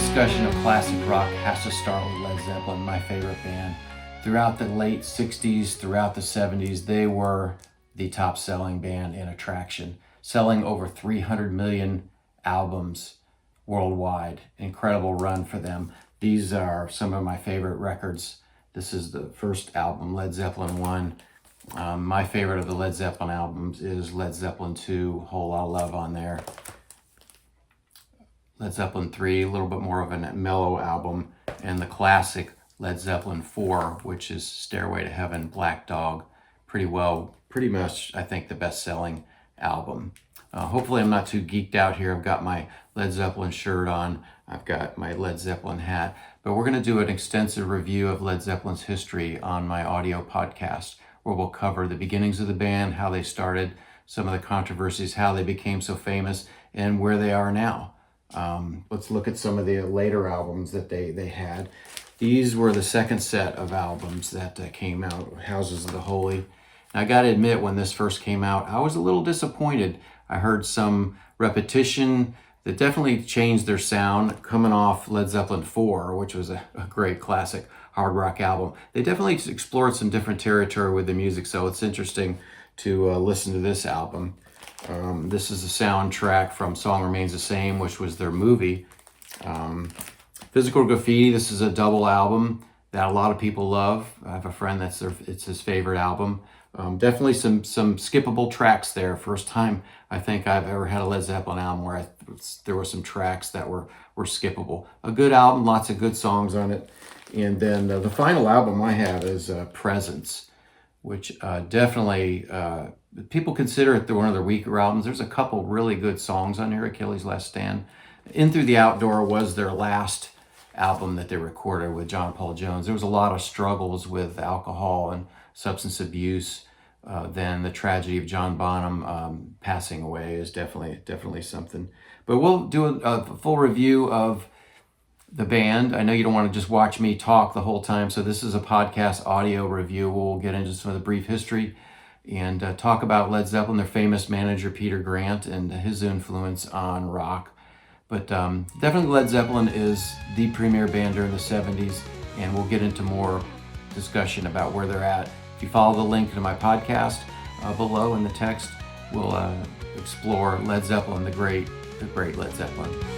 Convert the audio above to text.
discussion of classic rock has to start with Led Zeppelin, my favorite band. Throughout the late 60s, throughout the 70s, they were the top selling band in attraction, selling over 300 million albums worldwide. Incredible run for them. These are some of my favorite records. This is the first album, Led Zeppelin 1. My favorite of the Led Zeppelin albums is Led Zeppelin 2, Whole Lotta Love on there. Led Zeppelin 3, a little bit more of a mellow album, and the classic Led Zeppelin 4, which is Stairway to Heaven, Black Dog. Pretty much, I think, the best-selling album. Hopefully I'm not too geeked out here. I've got my Led Zeppelin shirt on. I've got my Led Zeppelin hat. But we're going to do an extensive review of Led Zeppelin's history on my audio podcast, where we'll cover the beginnings of the band, how they started, some of the controversies, how they became so famous, and where they are now. Let's look at some of the later albums that they had. These were the second set of albums that came out, Houses of the Holy. And I got to admit, when this first came out, I was a little disappointed. I heard some repetition that definitely changed their sound coming off Led Zeppelin 4, which was a great classic hard rock album. They definitely explored some different territory with the music, so it's interesting to listen to this album. This is a soundtrack from Song Remains the Same, which was their movie. Physical Graffiti, this is a double album that a lot of people love. I have a friend it's his favorite album. Definitely some skippable tracks there. First time I think I've ever had a Led Zeppelin album where there were some tracks that were skippable. A good album, lots of good songs on it. And then the final album I have is Presence, which definitely people consider it one of their weaker albums. There's a couple really good songs on here. Achilles' Last Stand. In Through the Outdoor was their last album that they recorded with John Paul Jones. There was a lot of struggles with alcohol and substance abuse. Then the tragedy of John Bonham passing away is definitely something. But we'll do a full review of the band. I know you don't want to just watch me talk the whole time, so this is a podcast audio review. We'll get into some of the brief history and talk about Led Zeppelin, their famous manager Peter Grant, and his influence on rock. But definitely Led Zeppelin is the premier band during the 70s, and we'll get into more discussion about where they're at. If you follow the link to my podcast below in the text, we'll explore Led Zeppelin, the great Led Zeppelin.